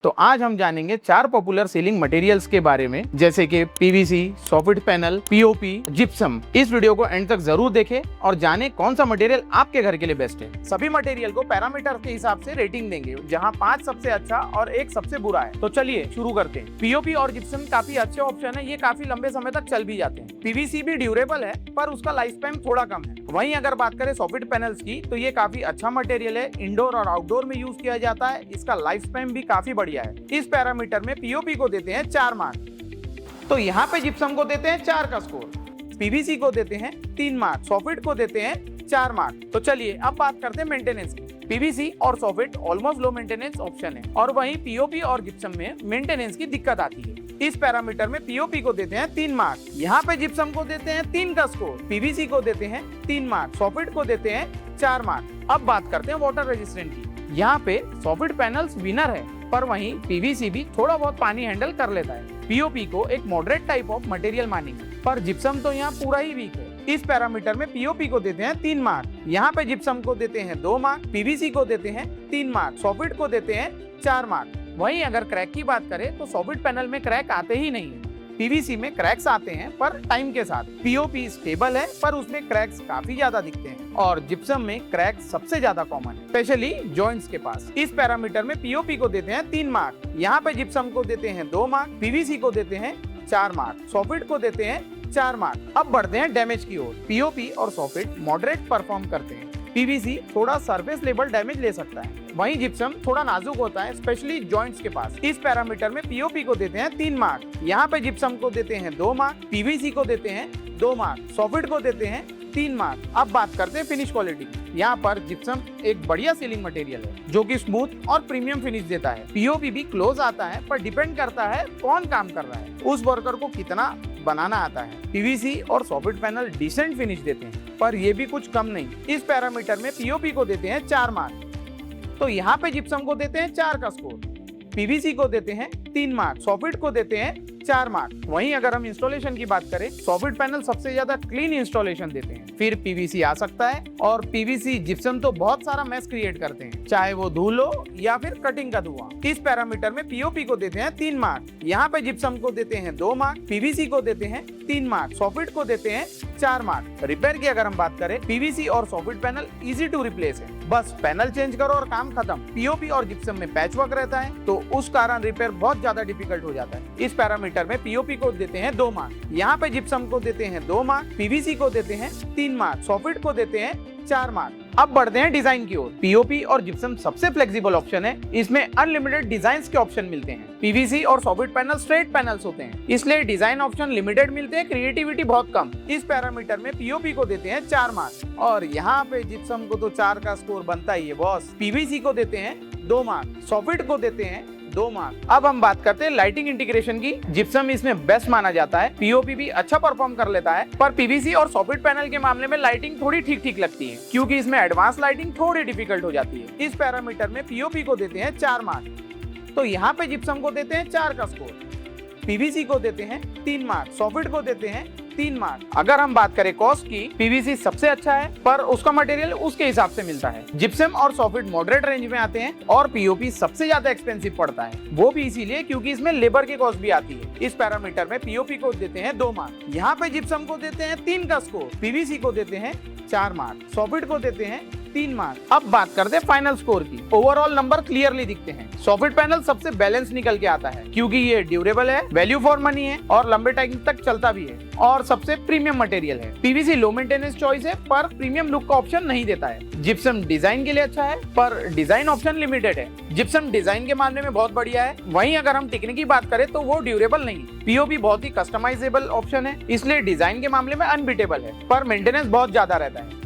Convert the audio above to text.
तो आज हम जानेंगे 4 पॉपुलर सीलिंग मटेरियल्स के बारे में, जैसे कि PVC, soffit panel, POP, gypsum. इस वीडियो को एंड तक जरूर देखें और जानें कौन सा मटेरियल आपके घर के लिए बेस्ट है। सभी मटेरियल को पैरामीटर के हिसाब से रेटिंग देंगे, जहां 5 सबसे अच्छा और 1 सबसे बुरा है। तो चलिए शुरू करते हैं। पीओपी और जिप्सम काफी अच्छे ऑप्शन है, ये काफी लंबे समय तक चल भी जाते हैं। पीवीसी भी ड्यूरेबल है, पर उसका लाइफ स्पैन थोड़ा कम है। वहीं अगर बात करें सॉफिट पैनल्स की, तो ये काफी अच्छा मटेरियल है, इंडोर और आउटडोर में यूज किया जाता है। इसका लाइफ स्पैन भी काफी बढ़िया है। इस पैरामीटर में पीओपी को देते हैं 4 मार्क। तो यहाँ पे जिप्सम को देते हैं 4 का स्कोर, पीवीसी को देते हैं 3 मार्क, सॉफिट को देते हैं 4 मार्क। तो चलिए अब बात करते हैं मेंटेनेंस की। पीवीसी और soffit almost low maintenance option है, और वहीं पीओपी और जिप्सम में मेंटेनेंस की दिक्कत आती है। इस पैरामीटर में पीओपी को देते हैं 3 मार्क, यहाँ पे जिप्सम को देते हैं 3 का स्कोर, पीवीसी को देते हैं 3 मार्क, सॉफिट को देते हैं 4 मार्क। अब बात करते हैं वाटर रेजिस्टेंट की। यहाँ पे सॉफिट पैनल्स विनर है, पर वहीं पीवीसी भी थोड़ा बहुत पानी हैंडल कर लेता है। पीओपी को एक मॉडरेट टाइप ऑफ मटेरियल मानेंगे, पर जिप्सम तो यहाँ पूरा ही वीक है। इस पैरामीटर में पीओपी को देते हैं 3 मार्क, यहाँ पे जिप्सम को देते हैं 2 मार्क, पीवीसी को देते हैं 3 मार्क, सॉफिट को देते हैं 4 मार्क। वहीं अगर क्रैक की बात करें तो सॉफिट पैनल में क्रैक आते ही नहीं है। पीवीसी में क्रैक्स आते हैं, पर टाइम के साथ। पीओपी स्टेबल है, पर उसमें क्रैक्स काफी ज्यादा दिखते हैं, और जिप्सम में क्रैक्स सबसे ज्यादा कॉमन है, स्पेशली जॉइंट्स के पास। इस पैरामीटर में पीओपी को देते हैं 3 मार्क, यहाँ पे जिप्सम को देते हैं 2 मार्क, पीवीसी को देते हैं 4 मार्क, सॉफिट को देते हैं 4 मार्क। अब बढ़ते हैं डैमेज की ओर। पीओपी और सॉफिट मॉडरेट परफॉर्म करते हैं, पीवीसी थोड़ा सरफेस लेवल डैमेज ले सकता है, वहीं जिप्सम थोड़ा नाजुक होता है, स्पेशली जॉइंट्स के पास। इस पैरामीटर में पीओपी को देते हैं 3 मार्क, यहाँ पे जिप्सम को देते हैं 2 मार्क, पीवीसी को देते हैं 2 मार्क, सॉफिट को देते हैं 3 मार्क। अब बात करते हैं फिनिश क्वालिटी। यहाँ पर जिप्सम एक बढ़िया सीलिंग मटेरियल है, जो कि स्मूथ और प्रीमियम फिनिश देता है। पीओपी भी क्लोज आता है, पर डिपेंड करता है कौन काम कर रहा है, उस वर्कर को कितना बनाना आता है। पीवीसी और सॉफिट पैनल डिसेंट फिनिश देते हैं, पर ये भी कुछ कम नहीं। इस पैरामीटर में पीओपी को देते हैं 4 मार्क, तो यहाँ पे जिप्सम को देते हैं 4 का स्कोर, पीवीसी को देते हैं 3 मार्क, सॉफिट को देते हैं 4 मार्क। वहीं अगर हम इंस्टॉलेशन की बात करें, सॉफिट पैनल सबसे ज्यादा क्लीन इंस्टॉलेशन देते हैं, फिर पीवीसी आ सकता है, और पीवीसी जिप्सम तो बहुत सारा मैस क्रिएट करते हैं, चाहे वो धूल हो या फिर कटिंग का धुआं। इस पैरामीटर में पीओपी को देते हैं 3 मार्क, यहाँ पे जिप्सम को देते हैं 2 मार्क, पीवीसी को देते हैं 3 मार्क, सॉफिट को देते हैं 4 मार्क। रिपेयर की अगर हम बात करें, पीवीसी और soffit panel easy to replace है, बस पैनल चेंज करो और काम खत्म। पीओपी और जिप्सम में पैच वर्क रहता है, तो उस कारण रिपेयर बहुत ज्यादा डिफिकल्ट हो जाता है। इस पैरामीटर में पीओपी को देते हैं 2 मार्क, यहाँ पे जिप्सम को देते हैं 2 मार्क, पीवीसी को देते हैं 3 मार्क, सॉफिट को देते हैं 4 मार्क। अब बढ़ते हैं डिजाइन की ओर। पीओपी और जिप्सम सबसे फ्लेक्सिबल ऑप्शन है, इसमें अनलिमिटेड डिजाइन के ऑप्शन मिलते हैं। पीवीसी और सॉफिट पैनल स्ट्रेट पैनल्स होते हैं, इसलिए डिजाइन ऑप्शन लिमिटेड मिलते हैं, क्रिएटिविटी बहुत कम। इस पैरामीटर में पीओपी को देते हैं 4 मार्क, और यहाँ पे जिप्सम को तो 4 का स्कोर बनता ही है बॉस। पीवीसी को देते हैं 2 मार्क, सॉफिट को देते हैं 2 मार्क। अब हम बात करते हैं लाइटिंग इंटीग्रेशन की। जिप्सम इसमें बेस्ट माना जाता है, पीओपी भी अच्छा परफॉर्म कर लेता है, पर पीवीसी और सॉफिट पैनल के मामले में लाइटिंग थोड़ी ठीक ठीक लगती है, क्योंकि इसमें एडवांस लाइटिंग थोड़ी डिफिकल्ट हो जाती है। इस पैरामीटर में पीओपी को देते हैं 4 मार्क, तो यहाँ पे जिप्सम को देते हैं 4 का स्कोर, पीवीसी को देते हैं 3 मार्क, सॉफिट को देते हैं 3 मार्क। अगर हम बात करें कॉस्ट की, पीवीसी सबसे अच्छा है, पर उसका मटेरियल उसके हिसाब से मिलता है। जिप्सम और सॉफिट मॉडरेट रेंज में आते हैं, और पीओपी सबसे ज्यादा एक्सपेंसिव पड़ता है, वो भी इसीलिए क्योंकि इसमें लेबर की कॉस्ट भी आती है। इस पैरामीटर में पीओपी को देते हैं 2 मार्क, यहाँ पे जिप्सम को देते हैं 3 का स्कोर, पीवीसी को देते हैं 4 मार्क, सॉफिट को देते हैं 3 मार्क। अब बात करते हैं फाइनल स्कोर की। ओवरऑल नंबर क्लियरली दिखते हैं। सॉफिट पैनल सबसे बैलेंस निकल के आता है, क्योंकि ये ड्यूरेबल है, वैल्यू फॉर मनी है, और लंबे टाइम तक चलता भी है, और सबसे प्रीमियम मटेरियल है। पीवीसी लो मेंटेनेंस चॉइस है, पर प्रीमियम लुक का ऑप्शन नहीं देता है। जिप्सम डिजाइन के लिए अच्छा है, पर डिजाइन ऑप्शन लिमिटेड है। जिप्सम डिजाइन के मामले में बहुत बढ़िया है, वहीं अगर हम टिकने की बात करें तो वो ड्यूरेबल नहीं। पीओपी बहुत ही कस्टमाइजेबल ऑप्शन है, इसलिए डिजाइन के मामले में अनबीटेबल है, पर मेंटेनेंस बहुत ज्यादा रहता है।